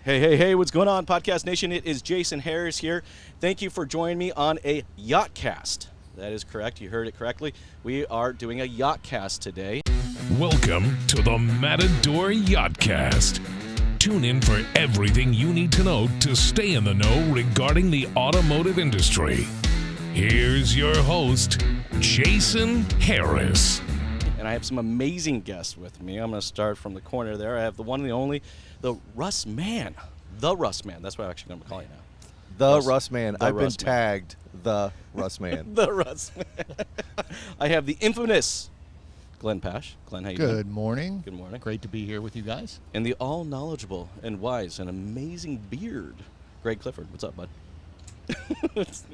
Hey, what's going on, Podcast Nation? It is Jason Harris here. Thank you for joining me on a Yachtcast. That is correct. You heard it correctly. We are doing a Yachtcast today. Welcome to the Matador Yachtcast. Tune in for everything you need to know to stay in the know regarding the automotive industry. Here's your host, Jason Harris. And I have some amazing guests with me. I'm going to start from the corner there. I have the one and the only, the Russ Mann. The Russ Mann. That's what I'm actually going to call you now. The Russ Mann. I've been tagged the Russ Mann. The Russ Mann. I have the infamous Glenn Pasch. Glenn, how you doing? Good morning. Good morning. Great to be here with you guys. And the all-knowledgeable and wise and amazing beard, Greg Gifford. What's up, bud?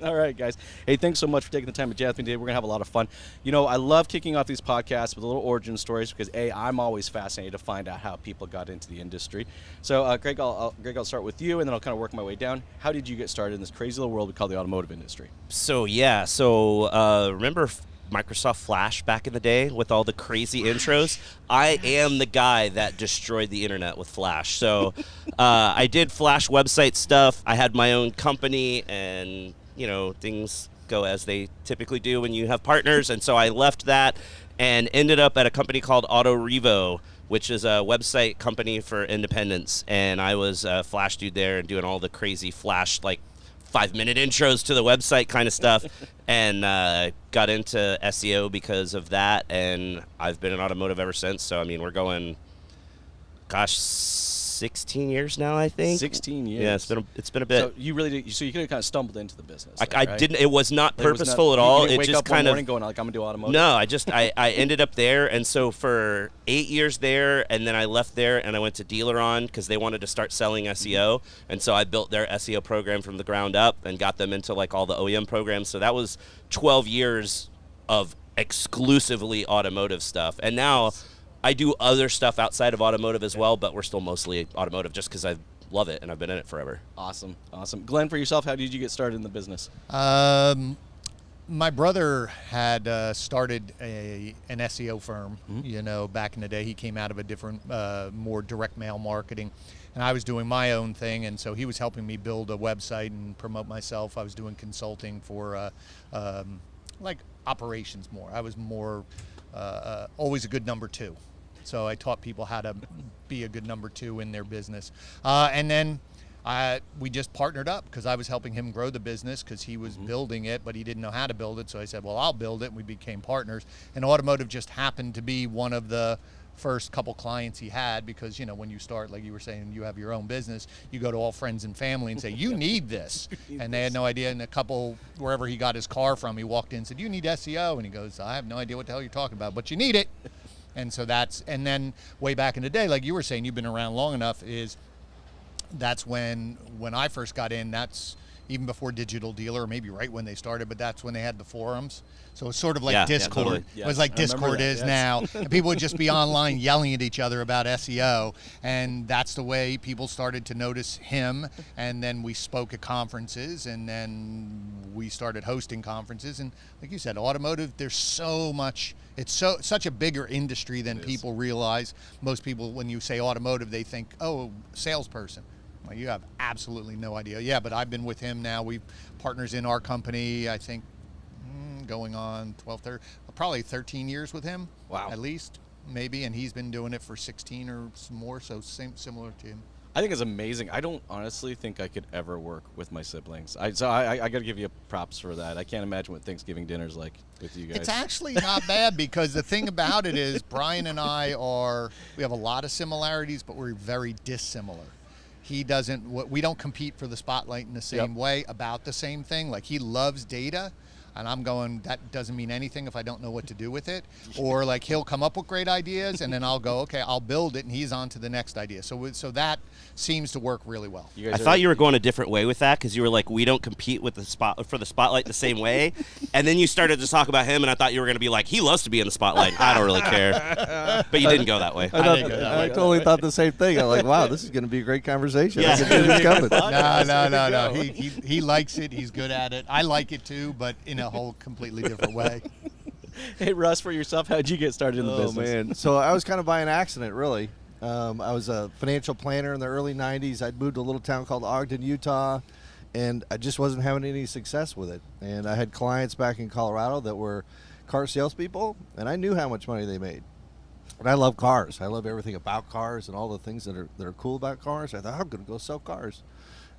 All right, guys. Hey, thanks so much for taking the time to chat with me today. We're going to have a lot of fun. You know, I love kicking off these podcasts with little origin stories because, A, I'm always fascinated to find out how people got into the industry. So, Greg, I'll start with you, and then I'll kind of work my way down. How did you get started in this crazy little world we call the automotive industry? Remember Microsoft Flash back in the day with all the crazy intros? I am the guy that destroyed the internet with Flash. So I did Flash website stuff. I had my own company, and, you know, things go as they typically do when you have partners. And so I left that and ended up at a company called Auto Revo, which is a website company for independents. And I was a Flash dude there and doing all the crazy Flash, like, 5-minute intros to the website kind of stuff, and got into SEO because of that, and I've been in automotive ever since. So, I mean, we're going, 16 years now, I think. 16 years. Yeah, it's been a bit. So you really did, so you could have kind of stumbled into the business. I right? didn't. It was not Like, purposeful at all. You didn't It wake just up one kind morning of going like, I'm gonna do automotive. No, I ended up there, and so for 8 years there, and then I left there and I went to DealerOn because they wanted to start selling SEO, and so I built their SEO program from the ground up and got them into like all the OEM programs. So that was 12 years of exclusively automotive stuff, and now I do other stuff outside of automotive as well, but we're still mostly automotive just because I love it and I've been in it forever. Awesome. Glenn, for yourself, how did you get started in the business? My brother had started an SEO firm, you know, back in the day. He came out of a different, more direct mail marketing, and I was doing my own thing, and so he was helping me build a website and promote myself. I was doing consulting for like operations more. I was more always a good number two. So I taught people how to be a good number two in their business. And then we just partnered up because I was helping him grow the business because he was building it, but he didn't know how to build it. So I said, well, I'll build it. And we became partners. And automotive just happened to be one of the first couple clients he had because, you know, when you start, like you were saying, you have your own business, you go to all friends and family and say, you need this. And they had no idea. And a couple, wherever he got his car from, he walked in and said, you need SEO. And he goes, I have no idea what the hell you're talking about, but you need it. And so and then way back in the day, like you were saying, you've been around long enough, that's when I first got in, that's even before Digital Dealer, or maybe right when they started, but that's when they had the forums. So it's sort of like Discord. Totally. It was like Discord is now. And people would just be online yelling at each other about SEO. And that's the way people started to notice him. And then we spoke at conferences, and then we started hosting conferences. And like you said, automotive, there's so much. It's such a bigger industry than people realize. Most people, when you say automotive, they think, oh, salesperson. Well, you have absolutely no idea. Yeah, but I've been with him now. We've partners in our company, I think, going on probably 13 years with him. Wow. At least, maybe. And he's been doing it for 16 or more, so similar to him. I think it's amazing. I don't honestly think I could ever work with my siblings. I got to give you props for that. I can't imagine what Thanksgiving dinner's like with you guys. It's actually not bad because the thing about it is Brian and I we have a lot of similarities, but we're very dissimilar. We don't compete for the spotlight in the same way about the same thing. Like, he loves data, and I'm going, that doesn't mean anything if I don't know what to do with it. Or like, he'll come up with great ideas, and then I'll go, okay, I'll build it, and he's on to the next idea. So that seems to work really well. I thought you were going a different way with that because you were like, we don't compete with for the spotlight the same way. And then you started to talk about him, and I thought you were going to be like, he loves to be in the spotlight. I don't really care. But you didn't go that way. I totally thought the same thing. I'm like, wow, this is going to be a great conversation. Yeah. I can see this coming. No. He likes it. He's good at it. I like it too, but in a whole completely different way. Hey, Russ, for yourself, how'd you get started in the business? Oh, man. So I was kind of by an accident, really. I was a financial planner in the early 90s. I'd moved to a little town called Ogden, Utah, and I just wasn't having any success with it. And I had clients back in Colorado that were car salespeople, and I knew how much money they made. And I love cars. I love everything about cars and all the things that are cool about cars. I thought, I'm going to go sell cars.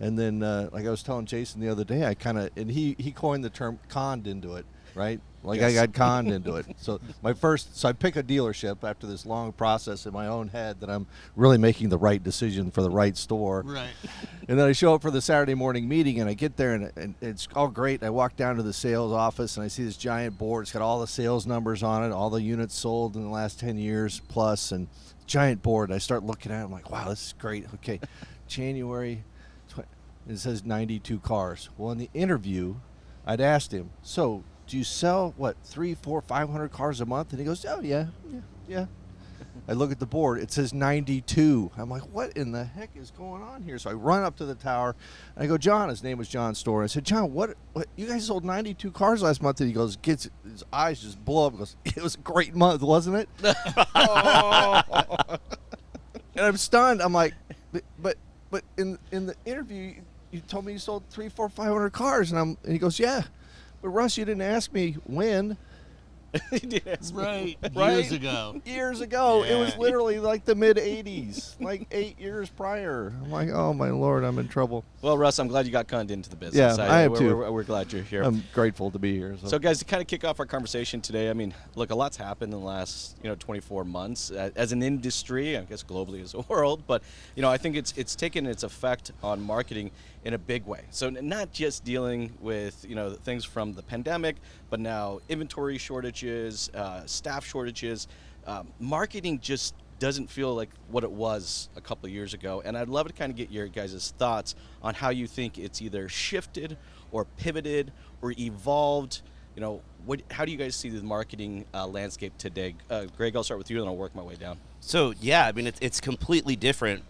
And then, like I was telling Jason the other day, and he coined the term conned into it, right? Like Yes. I got conned into it. So I pick a dealership after this long process in my own head that I'm really making the right decision for the right store. Right. And then I show up for the Saturday morning meeting, and I get there, and it's all great. I walk down to the sales office, and I see this giant board. It's got all the sales numbers on it, all the units sold in the last 10 years plus, and giant board. And I start looking at it. I'm like, wow, this is great. Okay, January, it says 92 cars. Well, in the interview, I'd asked him, so do you sell, 300, 400, 500 cars a month? And he goes, oh, yeah. I look at the board. It says 92. I'm like, what in the heck is going on here? So I run up to the tower, and I go, John, his name was John Storr. I said, John, what you guys sold 92 cars last month? And he goes, his eyes just blow up. He goes, it was a great month, wasn't it? And I'm stunned. I'm like, but in the interview, you told me you sold 300, 400, 500 cars. And he goes, yeah. But Russ, you didn't ask me when. He did ask me. Right. Years ago. Years ago. It was Yeah. literally like the mid-'80s, like 8 years prior. I'm like, oh, my Lord, I'm in trouble. Well, Russ, I'm glad you got conned into the business. Yeah, I am too. We're glad you're here. I'm grateful to be here. So, guys, to kind of kick off our conversation today, I mean, look, a lot's happened in the last, 24 months as an industry, I guess globally as a world. But, I think it's taken its effect on marketing in a big way. So not just dealing with, things from the pandemic, but now inventory shortages, staff shortages. Marketing just doesn't feel like what it was a couple of years ago. And I'd love to kind of get your guys' thoughts on how you think it's either shifted or pivoted or evolved. How do you guys see the marketing landscape today? Greg, I'll start with you, and I'll work my way down. So yeah, I mean it's completely different.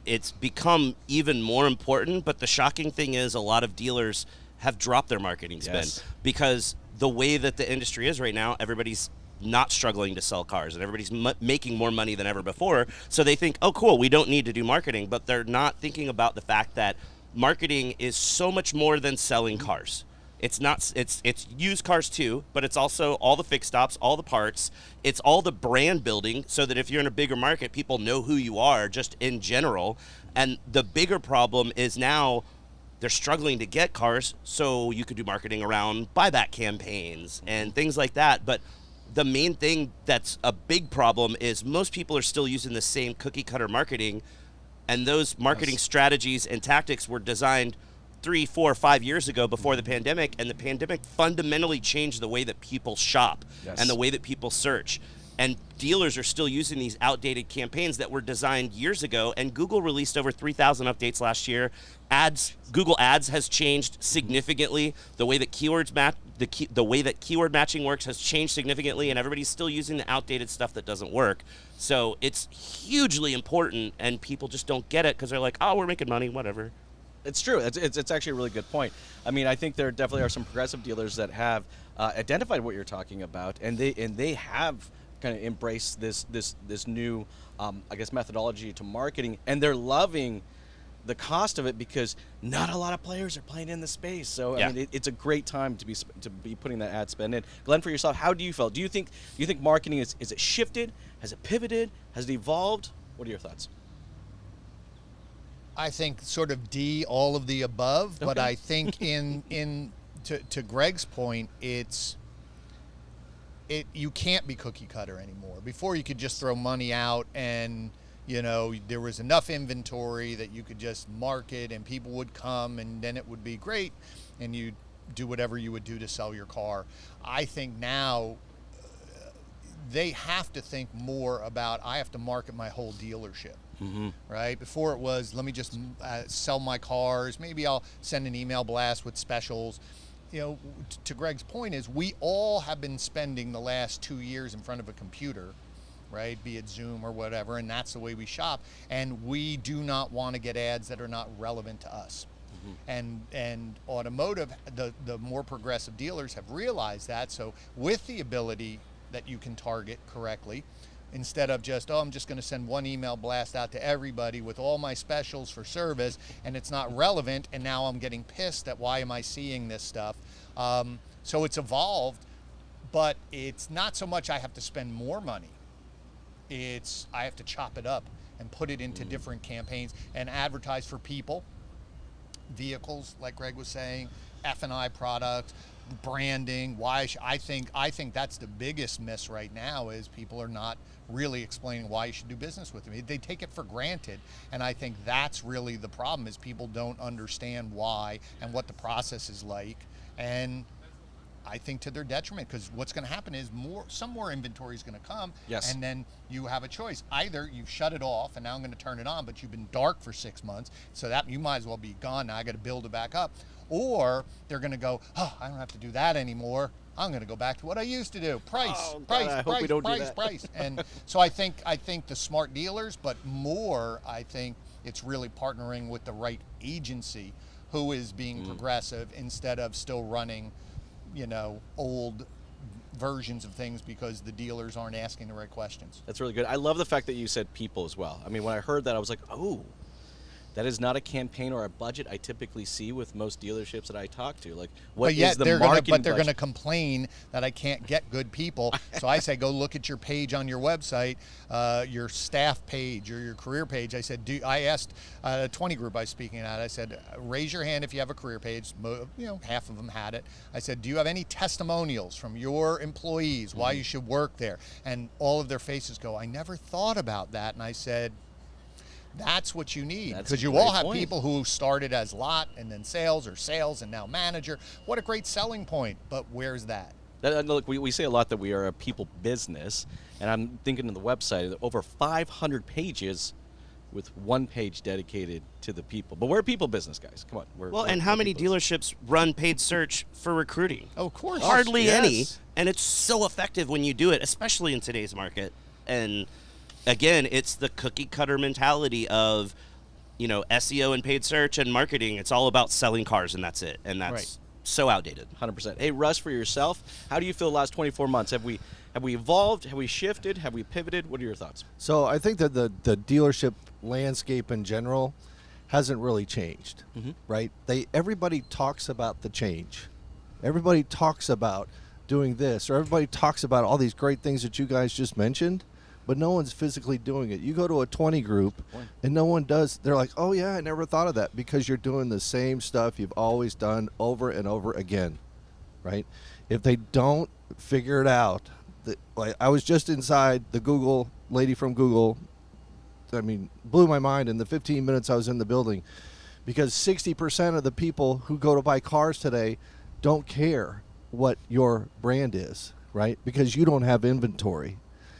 It's become even more important, but the shocking thing is a lot of dealers have dropped their marketing spend Yes. because the way that the industry is right now, everybody's not struggling to sell cars and everybody's making more money than ever before. So they think, oh, cool, we don't need to do marketing, but they're not thinking about the fact that marketing is so much more than selling cars. It's not. It's used cars too, but it's also all the fix stops, all the parts. It's all the brand building, so that if you're in a bigger market, people know who you are, just in general. And the bigger problem is now they're struggling to get cars, so you could do marketing around buyback campaigns and things like that. But the main thing that's a big problem is most people are still using the same cookie cutter marketing, and those marketing strategies and tactics were designed 3, 4, 5 years ago before the pandemic, and the pandemic fundamentally changed the way that people shop Yes. and the way that people search. And dealers are still using these outdated campaigns that were designed years ago, and Google released over 3,000 updates last year. Google Ads has changed significantly. The way that the way that keyword matching works has changed significantly, and everybody's still using the outdated stuff that doesn't work. So it's hugely important, and people just don't get it because they're like, oh, we're making money, whatever. It's true. It's actually a really good point. I mean, I think there definitely are some progressive dealers that have identified what you're talking about, and they have kind of embraced this new, I guess, methodology to marketing, and they're loving the cost of it because not a lot of players are playing in the space. So Yeah. I mean, it's a great time to be putting that ad spend in. Glenn, for yourself, how do you feel? Do you think marketing is it shifted? Has it pivoted? Has it evolved? What are your thoughts? I think sort of all of the above, but Okay. I think to Greg's point, you can't be cookie cutter anymore. Before you could just throw money out and there was enough inventory that you could just market and people would come and then it would be great and you'd do whatever you would do to sell your car. I think now they have to think more about, I have to market my whole dealership. Mm-hmm. Right? Before it was, let me just sell my cars. Maybe I'll send an email blast with specials. To Greg's point is we all have been spending the last 2 years in front of a computer, right? Be it Zoom or whatever, and that's the way we shop. And we do not want to get ads that are not relevant to us. Mm-hmm. And automotive, the more progressive dealers have realized that. So with the ability that you can target correctly, instead of just, I'm just going to send one email blast out to everybody with all my specials for service, and it's not relevant, and now I'm getting pissed at why am I seeing this stuff. So it's evolved, but it's not so much I have to spend more money. It's I have to chop it up and put it into different campaigns and advertise for people, vehicles, like Greg was saying, F&I products, branding. I think that's the biggest miss right now is people are not really explaining why you should do business with me. They take it for granted, and I think that's really the problem is people don't understand why and what the process is like, and I think to their detriment, because what's going to happen is some more inventory is going to come, Yes. and then you have a choice. Either you've shut it off and now I'm going to turn it on, but you've been dark for 6 months, so that you might as well be gone. Now I got to build it back up. Or they're going to go, I don't have to do that anymore. I'm going to go back to what I used to do. Price. And so I think the smart dealers, but more, I think it's really partnering with the right agency who is being progressive instead of still running, old versions of things because the dealers aren't asking the right questions. That's really good. I love the fact that you said people as well. I mean, when I heard that, I was like, oh, that is not a campaign or a budget I typically see with most dealerships that I talk to. Like, what is the marketing they're budget? going to complain that I can't get good people. So I say, go look at your page on your website, your staff page or your career page. I said, I asked a 20 group I was speaking at. I said, raise your hand if you have a career page. Half of them had it. I said, do you have any testimonials from your employees why you should work there? And all of their faces go, I never thought about that. And I said, that's what you need, because you all have people who started as lot and then sales or sales and now manager. What a great selling point, but where's that? Look, we say a lot that we are a people business, and I'm thinking of the website, over 500 pages with one page dedicated to the people. But we're a people business, guys. Come on. And how many dealerships run paid search for recruiting? Oh, of course. Hardly any, and it's so effective when you do it, especially in today's market. And again, it's the cookie cutter mentality of, SEO and paid search and marketing. It's all about selling cars and that's it. And that's so outdated. 100%. Hey, Russ, for yourself, how do you feel the last 24 months? Have we evolved? Have we shifted? Have we pivoted? What are your thoughts? So I think that the dealership landscape in general hasn't really changed, right? Everybody talks about the change. Everybody talks about doing this, or everybody talks about all these great things that you guys just mentioned, but no one's physically doing it. You go to a 20 group and no one does. They're like, oh yeah, I never thought of that, because you're doing the same stuff you've always done over and over again, right? If they don't figure it out, like I was just inside the Google lady from Google. I mean, blew my mind in the 15 minutes I was in the building, because 60% of the people who go to buy cars today don't care what your brand is, right? Because you don't have inventory.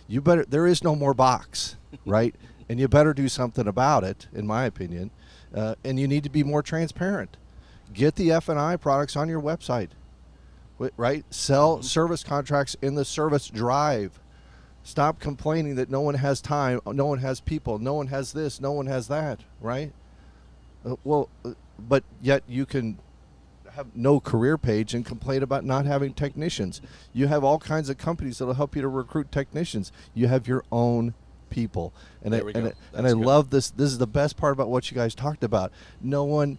There is no more box, right? And you better do something about it, in my opinion. And you need to be more transparent. Get the F&I products on your website, right? Sell service contracts in the service drive. Stop complaining that no one has time, no one has people, no one has this, no one has that, right? But yet you can have no career page and complain about not having technicians. You have all kinds of companies that'll help you to recruit technicians. You have your own people. And I love this. This is the best part about what you guys talked about. No one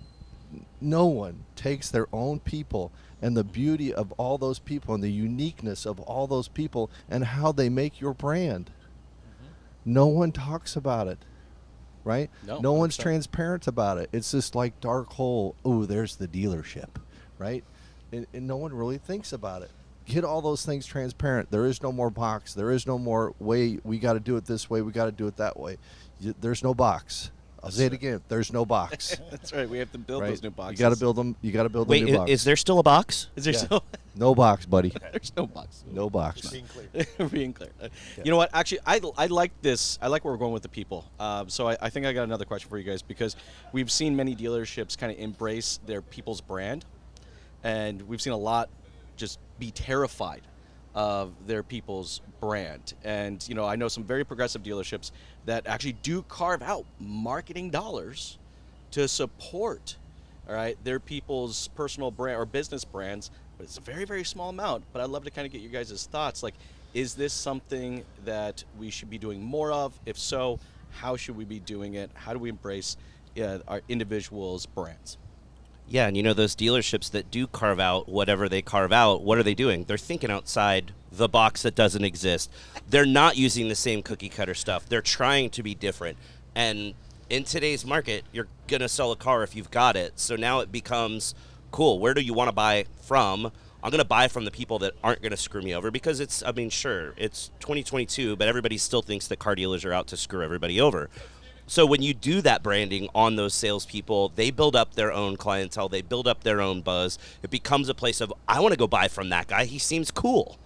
takes their own people and the beauty of all those people and the uniqueness of all those people and how they make your brand. No one talks about it. Right? No one's transparent about it. It's just like dark hole. Oh, there's the dealership, right? And no one really thinks about it. Get all those things transparent. There is no more box. There is no more way. We got to do it this way. We got to do it that way. There's no box. I'll say it again. There's no box. That's right. We have to build those new boxes. You got to build them. You got to build a new box. Is there still a box? Is there still? No box, buddy. There's no box. No box. Being clear. Being clear. You know what? Actually, I like this. I like where we're going with the people. So I think I got another question for you guys, because we've seen many dealerships kind of embrace their people's brand, and we've seen a lot just be terrified of their people's brand. And I know some very progressive dealerships that actually do carve out marketing dollars to support, all right, their people's personal brand or business brands, but it's a very, very small amount. But I'd love to kind of get you guys' thoughts. Like, Is this something that we should be doing more of? If so, how should we be doing it? How do we embrace our individuals' brands? Yeah, and those dealerships that do carve out whatever they carve out, what are they doing? They're thinking outside the box that doesn't exist. They're not using the same cookie cutter stuff. They're trying to be different. And in today's market, you're going to sell a car if you've got it. So now it becomes, cool, where do you want to buy from? I'm going to buy from the people that aren't going to screw me over, because sure, it's 2022, but everybody still thinks that car dealers are out to screw everybody over. So when you do that branding on those salespeople, they build up their own clientele. They build up their own buzz. It becomes a place of, I want to go buy from that guy. He seems cool.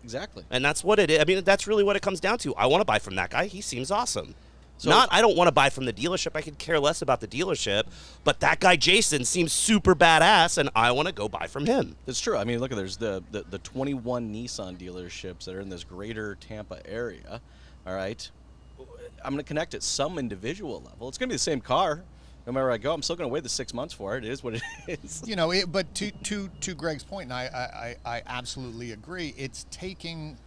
Exactly. And that's what it is. I mean, that's really what it comes down to. I want to buy from that guy. He seems awesome. So Not, I don't want to buy from the dealership. I could care less about the dealership. But that guy, Jason, seems super badass, and I want to go buy from him. That's true. I mean, look, there's the 21 Nissan dealerships that are in this greater Tampa area. All right. I'm going to connect at some individual level. It's going to be the same car. No matter where I go, I'm still going to wait the 6 months for it. It is what it is. But to Greg's point, and I absolutely agree, it's taking...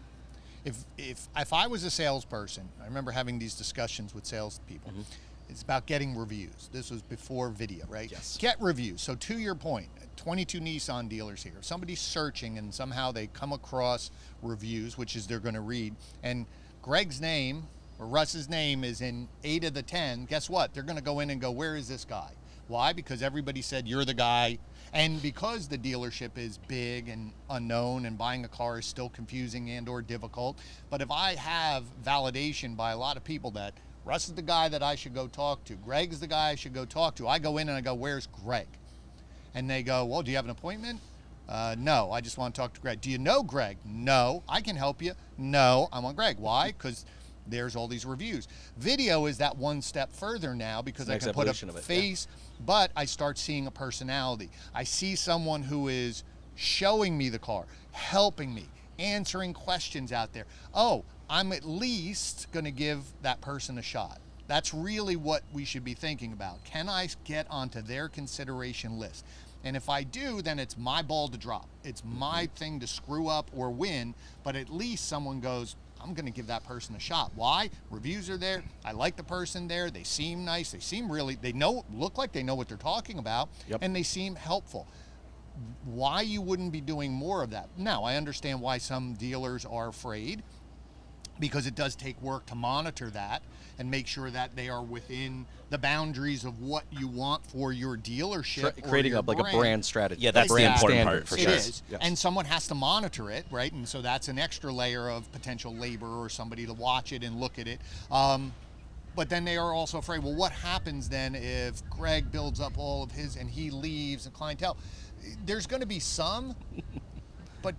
If I was a salesperson, I remember having these discussions with salespeople. Mm-hmm. It's about getting reviews. This was before video, right? Yes. Get reviews. So to your point, 22 Nissan dealers here. If somebody's searching and somehow they come across reviews, which is they're going to read, and Greg's name or Russ's name is in 8 of the 10, guess what? They're going to go in and go, where is this guy? Why? Because everybody said you're the guy. And because the dealership is big and unknown and buying a car is still confusing and or difficult, but if I have validation by a lot of people that Russ is the guy that I should go talk to, Greg's the guy I should go talk to, I go in and I go, where's Greg? And they go, well, do you have an appointment? No, I just want to talk to Greg. Do you know Greg? No. I can help you. No, I want Greg. Why? Because there's all these reviews. Video is that one step further now, because I can put a face, but I start seeing a personality. I see someone who is showing me the car, helping me, answering questions out there. Oh, I'm at least going to give that person a shot. That's really what we should be thinking about. Can I get onto their consideration list? And if I do, then it's my ball to drop. It's my thing to screw up or win, but at least someone goes, I'm going to give that person a shot. Why? Reviews are there. I like the person there. They seem nice. They seem look like they know what they're talking about, and they seem helpful. Why you wouldn't be doing more of that? Now, I understand why some dealers are afraid, because it does take work to monitor that and make sure that they are within the boundaries of what you want for your dealership. Creating like a brand strategy. Yeah, that's the important part for sure. It is. Yes. And someone has to monitor it, right? And so that's an extra layer of potential labor or somebody to watch it and look at it. But then they are also afraid, well, what happens then if Greg builds up all of his and he leaves and clientele? There's going to be some, but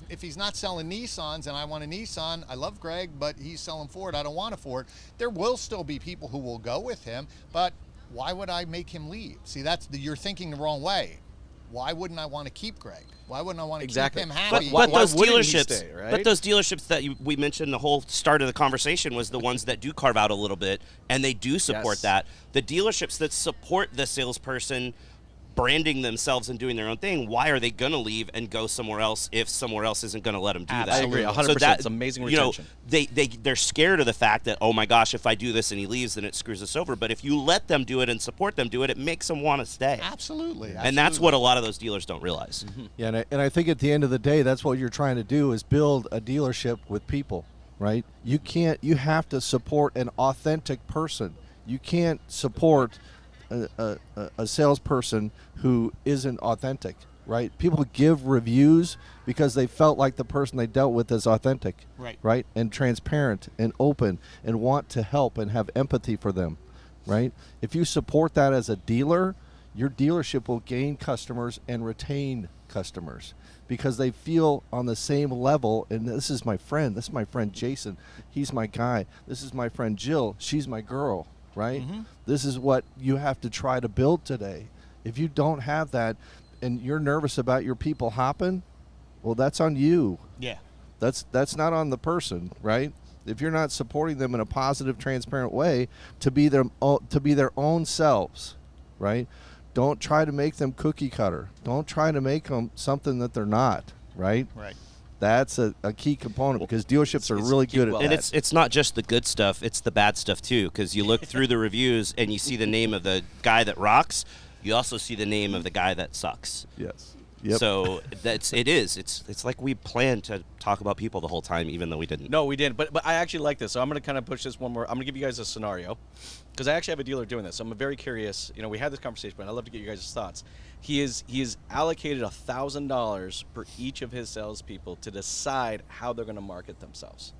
if he's not selling Nissans and I want a Nissan, I love Greg, but he's selling Ford, I don't want a Ford. There will still be people who will go with him, but why would I make him leave? See, you're thinking the wrong way. Why wouldn't I want to keep Greg? Why wouldn't I want to keep him happy? But those dealerships, stay, right? But those dealerships that we mentioned, the whole start of the conversation was the ones that do carve out a little bit, and they do support that. The dealerships that support the salesperson branding themselves and doing their own thing, why are they going to leave and go somewhere else if somewhere else isn't going to let them do that? I agree, 100%. It's amazing retention. They're scared of the fact that, oh my gosh, if I do this and he leaves, then it screws us over. But if you let them do it and support them do it, it makes them want to stay. Absolutely. And that's what a lot of those dealers don't realize. Mm-hmm. Yeah, and I think at the end of the day, that's what you're trying to do, is build a dealership with people, right? You have to support an authentic person. You can't support a salesperson who isn't authentic, right? People give reviews because they felt like the person they dealt with is authentic, right? And transparent and open and want to help and have empathy for them, right? If you support that as a dealer, your dealership will gain customers and retain customers because they feel on the same level. And this is my friend. This is my friend Jason. He's my guy. This is my friend Jill. She's my girl. Right? Mm-hmm. This is what you have to try to build today. If you don't have that and you're nervous about your people hopping, well, that's on you. Yeah. That's not on the person, right? If you're not supporting them in a positive, transparent way to be their own selves, right? Don't try to make them cookie cutter. Don't try to make them something that they're not, right? Right. That's a key component because dealerships are really good at well, that. And it's not just the good stuff, it's the bad stuff too, because you look through the reviews and you see the name of the guy that rocks, you also see the name of the guy that sucks. Yes. Yep. So it's like we planned to talk about people the whole time, even though we didn't. No, we didn't. But I actually like this. So I'm going to kind of push this one more. I'm going to give you guys a scenario because I actually have a dealer doing this. So I'm very curious. You know, we had this conversation, but I'd love to get you guys' thoughts. He is allocated $1,000 per each of his salespeople to decide how they're going to market themselves.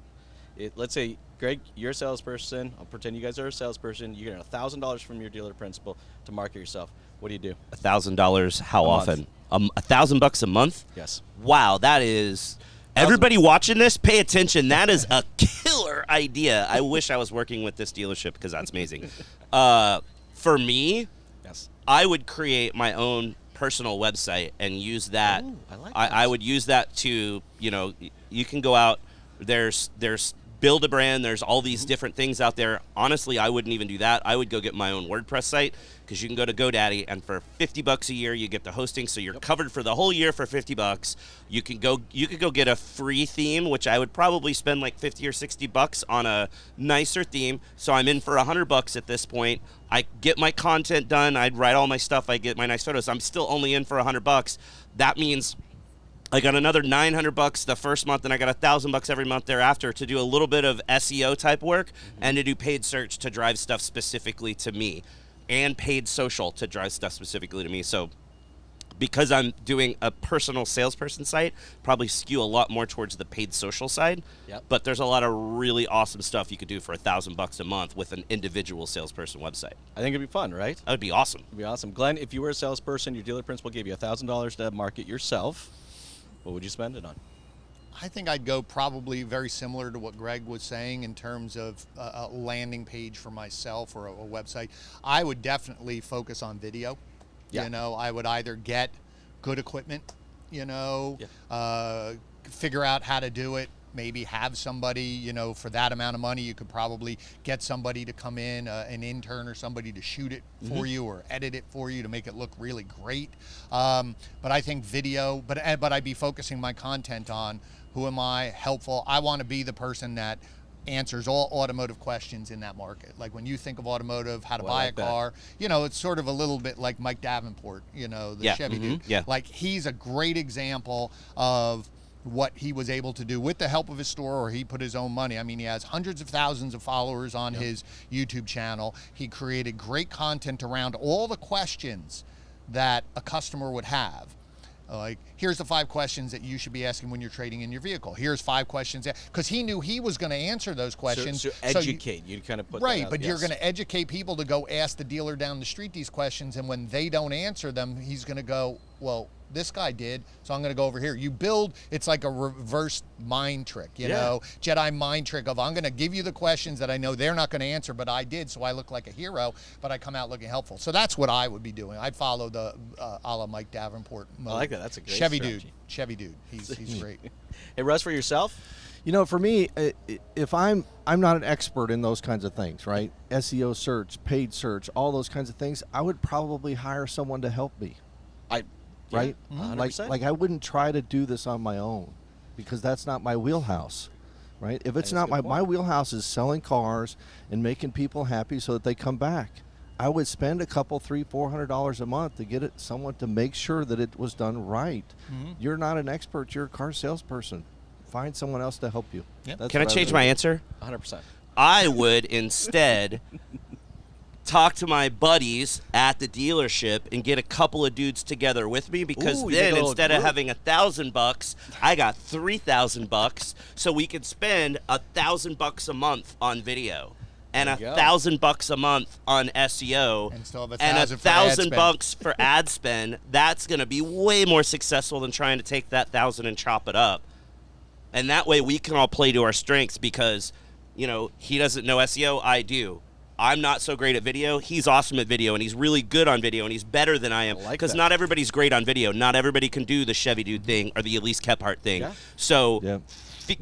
Let's say, Greg, you're a salesperson. I'll pretend you guys are a salesperson. You get $1,000 from your dealer principal to market yourself. What do you do? $1,000 how A month. often? $1,000 a month? Yes. Wow, that is. Everybody watching this, pay attention. That is a killer idea. I wish I was working with this dealership because that's amazing. For me, Yes. I would create my own personal website and use that. Ooh, I like I this. would use that to, you can go out. There's build a brand. There's all these different things out there. Honestly, I wouldn't even do that. I would go get my own WordPress site because you can go to GoDaddy and for $50 a year you get the hosting, so you're covered for the whole year for $50. You could go get a free theme, which I would probably spend like $50 or $60 on a nicer theme. So I'm in for $100 at this point. I get my content done. I'd write all my stuff. I get my nice photos. I'm still only in for $100. That means I got another $900 the first month, and I got $1,000 every month thereafter to do a little bit of SEO type work and to do paid search to drive stuff specifically to me, and paid social to drive stuff specifically to me. So because I'm doing a personal salesperson site, probably skew a lot more towards the paid social side. Yep. But there's a lot of really awesome stuff you could do for $1,000 a month with an individual salesperson website. I think it'd be fun, right? That would be awesome. It'd be awesome. Glenn, if you were a salesperson, your dealer principal gave you $1,000 to market yourself, what would you spend it on? I think I'd go probably very similar to what Greg was saying in terms of a landing page for myself or a website. I would definitely focus on video. Yeah. I would either get good equipment, figure out how to do it, maybe have somebody, for that amount of money, you could probably get somebody to come in, an intern or somebody to shoot it for you or edit it for you to make it look really great. But I think video, but I'd be focusing my content on who am I, helpful. I want to be the person that answers all automotive questions in that market. Like when you think of automotive, how to buy like a that. car, it's sort of a little bit like Mike Davenport, the Chevy dude. Yeah. Like he's a great example of what he was able to do with the help of his store, or he put his own money. I mean, he has hundreds of thousands of followers on his YouTube channel. He created great content around all the questions that a customer would have. Like, here's the 5 questions that you should be asking when you're trading in your vehicle. Here's 5 questions, because he knew he was going to answer those questions. So educate. You kind of put that right, out, but you're yes. going to educate people to go ask the dealer down the street these questions, and when they don't answer them, he's going to go, well, this guy did, so I'm going to go over here. You build, it's like a reverse mind trick, Jedi mind trick of I'm going to give you the questions that I know they're not going to answer, but I did, so I look like a hero, but I come out looking helpful. So that's what I would be doing. I'd follow the a la Mike Davenport mode. I like that. That's a great Chevy strategy. dude. Chevy dude. He's great. Hey, Russ, for yourself? For me, if I'm not an expert in those kinds of things, right? SEO search, paid search, all those kinds of things, I would probably hire someone to help me. Right? Yeah, 100%. Like I wouldn't try to do this on my own because that's not my wheelhouse, right? If it's That is a not good my point. wheelhouse is selling cars and making people happy so that they come back. I would spend a couple, $300-$400 a month to get someone to make sure that it was done right. You're not an expert. You're a car salesperson. Find someone else to help you. Yep. That's Can I what change would my do. answer? 100%. I would instead talk to my buddies at the dealership and get a couple of dudes together with me, because Ooh, you make then a little instead of group. having $1,000, I got $3,000, so we could spend $1,000 a month on video and There you go. $1,000 a month on SEO And still have and $1,000 for ad spend. $1,000 for ad spend. That's going to be way more successful than trying to take that 1,000 and chop it up. And that way we can all play to our strengths, because, he doesn't know SEO, I do. I'm not so great at video. He's awesome at video, and he's really good on video, and he's better than I am. I like Because that. not everybody's great on video. Not everybody can do the Chevy dude thing or the Elise Kephart thing. Yeah. So Yeah.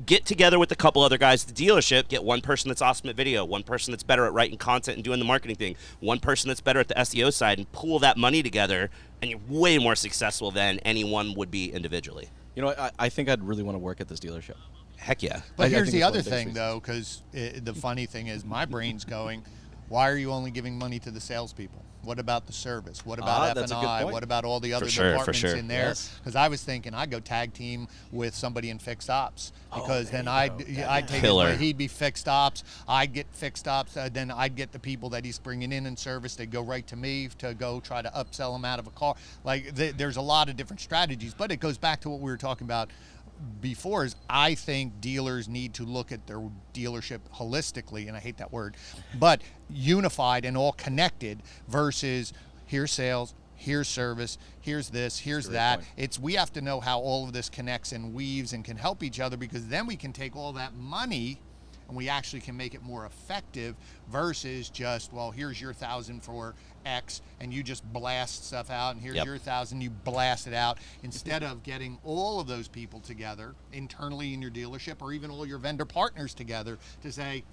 get together with a couple other guys at the dealership, get one person that's awesome at video, one person that's better at writing content and doing the marketing thing, one person that's better at the SEO side, and pool that money together and you're way more successful than anyone would be individually. You know, I think I'd really want to work at this dealership. Heck yeah. But I here's think the that's one other of the biggest thing, though, because the funny thing is my brain's going, why are you only giving money to the salespeople? What about the service? What about that's a good F&I? point. What about all the other sure, for departments sure. in there? Yes. Because I was thinking I'd go tag team with somebody in fixed ops, because then I'd take Killer. it, he'd be fixed ops, I'd get fixed ops, then I'd get the people that he's bringing in service. They'd go right to me to go try to upsell them out of a car. Like there's a lot of different strategies, but it goes back to what we were talking about before. Is I think dealers need to look at their dealership holistically, and I hate that word, but unified and all connected versus here's sales, here's service, here's this, here's that. point. We have to know how all of this connects and weaves and can help each other, because then we can take all that money and we actually can make it more effective versus just, well, here's your 1,000 for X and you just blast stuff out, and here's Yep. your 1,000, you blast it out, instead of getting all of those people together internally in your dealership, or even all your vendor partners together, to say,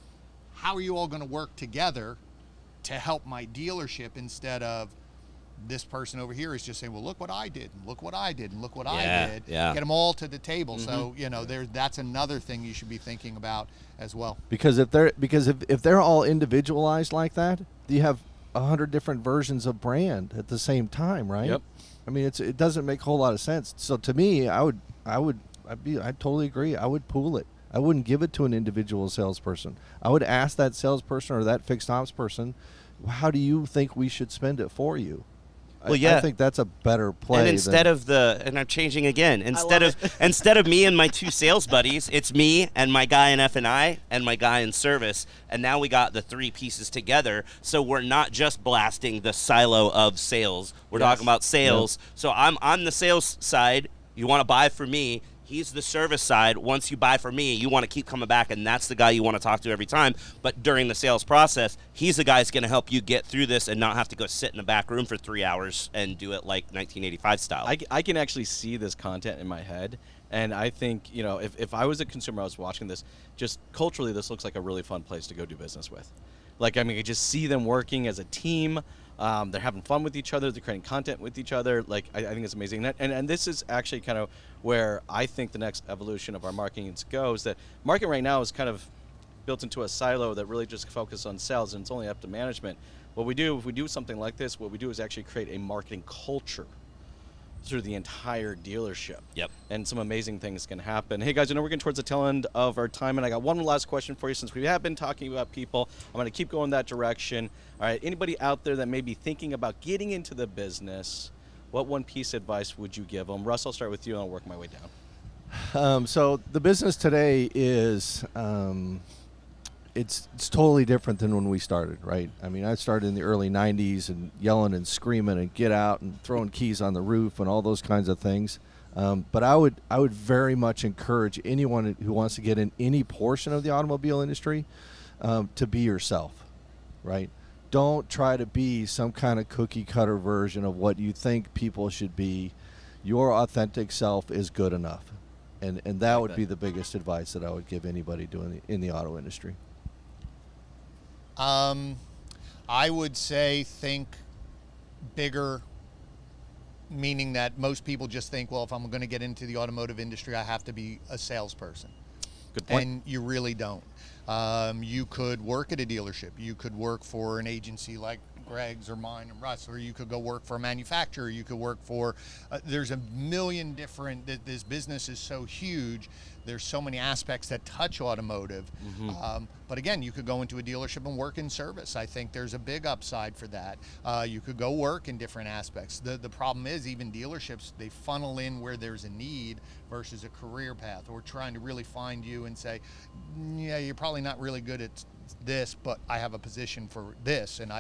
how are you all going to work together to help my dealership, instead of this person over here is just saying, well, look what I did, and look what I did, and look what I did. Yeah. Get them all to the table. So, that's another thing you should be thinking about as well. Because if they're all individualized like that, you have 100 different versions of brand at the same time, right? Yep. I mean, it doesn't make a whole lot of sense. So to me, I'd totally agree. I would pool it. I wouldn't give it to an individual salesperson. I would ask that salesperson or that fixed ops person, how do you think we should spend it for you? Well, yeah. I think that's a better play. And instead of and I'm changing again. Instead of me and my two sales buddies, it's me and my guy in F&I and my guy in service. And now we got the three pieces together. So we're not just blasting the silo of sales. We're talking about sales. Yep. So I'm on the sales side. You want to buy from me. He's the service side. Once you buy from me, you want to keep coming back, and that's the guy you want to talk to every time. But during the sales process, he's the guy that's going to help you get through this and not have to go sit in the back room for 3 hours and do it like 1985 style. I can actually see this content in my head, and I think, if I was a consumer, I was watching this, just culturally, this looks like a really fun place to go do business with. Like, I just see them working as a team. They're having fun with each other. They're creating content with each other. Like, I think it's amazing. And this is actually kind of where I think the next evolution of our marketing goes. That marketing right now is kind of built into a silo that really just focuses on sales, and it's only up to management. What we do, if we do something like this, what we do is actually create a marketing culture through the entire dealership. Yep. And some amazing things can happen. Hey guys, I know we're getting towards the tail end of our time, and I got one last question for you. Since we have been talking about people, I'm going to keep going that direction. All right, anybody out there that may be thinking about getting into the business, what one piece of advice would you give them? Russ, I'll start with you and I'll work my way down. So the business today is it's totally different than when we started, right? I mean, I started in the early 90s and yelling and screaming and get out and throwing keys on the roof and all those kinds of things. But I would very much encourage anyone who wants to get in any portion of the automobile industry to be yourself, right? Don't try to be some kind of cookie cutter version of what you think people should be. Your authentic self is good enough. And that would be the biggest advice that I would give anybody doing in the auto industry. I would say think bigger, meaning that most people just think, well, if I'm going to get into the automotive industry, I have to be a salesperson. Good point. And you really don't. You could work at a dealership. You could work for an agency like Greg's or mine and Russ, or you could go work for a manufacturer. You could work for, there's a million different, this business is so huge. There's so many aspects that touch automotive. But again, you could go into a dealership and work in service. I think there's a big upside for that. You could go work in different aspects. The problem is even dealerships, they funnel in where there's a need versus a career path, or trying to really find you and say, yeah, you're probably not really good at this, but I have a position for this, and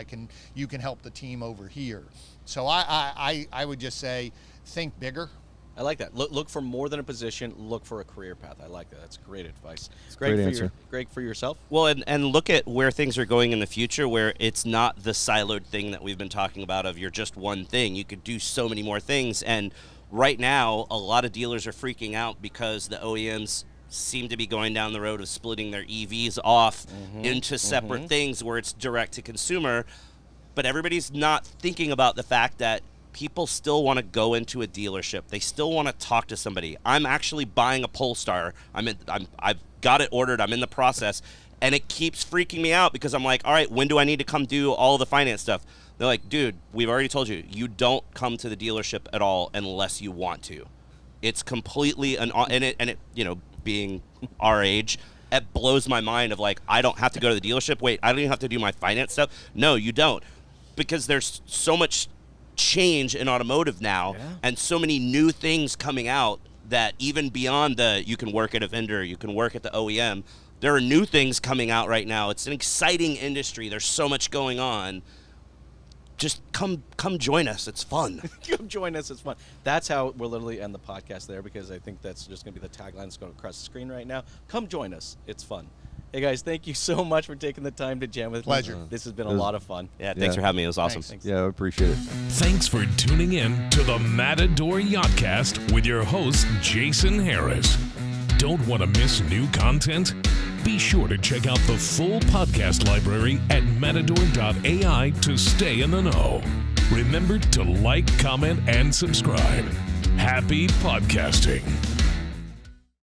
you can help the team over here. So I would just say, think bigger. I like that. Look for more than a position. Look for a career path. I like that. That's great advice. Great answer. Greg, for yourself? Well, and look at where things are going in the future, where it's not the siloed thing that we've been talking about of you're just one thing. You could do so many more things. And right now, a lot of dealers are freaking out because the OEMs seem to be going down the road of splitting their EVs off into separate things where it's direct to consumer. But everybody's not thinking about the fact that people still want to go into a dealership. They still want to talk to somebody. I'm actually buying a Polestar. I've got it ordered. I'm in the process, and it keeps freaking me out because I'm like, all right, when do I need to come do all the finance stuff? They're like, dude, we've already told you, you don't come to the dealership at all unless you want to. It's completely and it being our age, it blows my mind of like, I don't have to go to the dealership. Wait, I don't even have to do my finance stuff. No, you don't, because there's so much change in automotive now, and so many new things coming out that even beyond you can work at a vendor, you can work at the OEM. There are new things coming out right now. It's an exciting industry. There's so much going on. Just come join us. It's fun. Come join us. It's fun. That's how we'll literally end the podcast there, because I think that's just going to be the tagline that's going across the screen right now. Come join us. It's fun. Hey, guys, thank you so much for taking the time to jam with me. Pleasure. This has been a lot of fun. Yeah, thanks for having me. It was awesome. Thanks. Yeah, I appreciate it. Thanks for tuning in to the Matador Yachtcast with your host, Jason Harris. Don't want to miss new content? Be sure to check out the full podcast library at matador.ai to stay in the know. Remember to like, comment, and subscribe. Happy podcasting.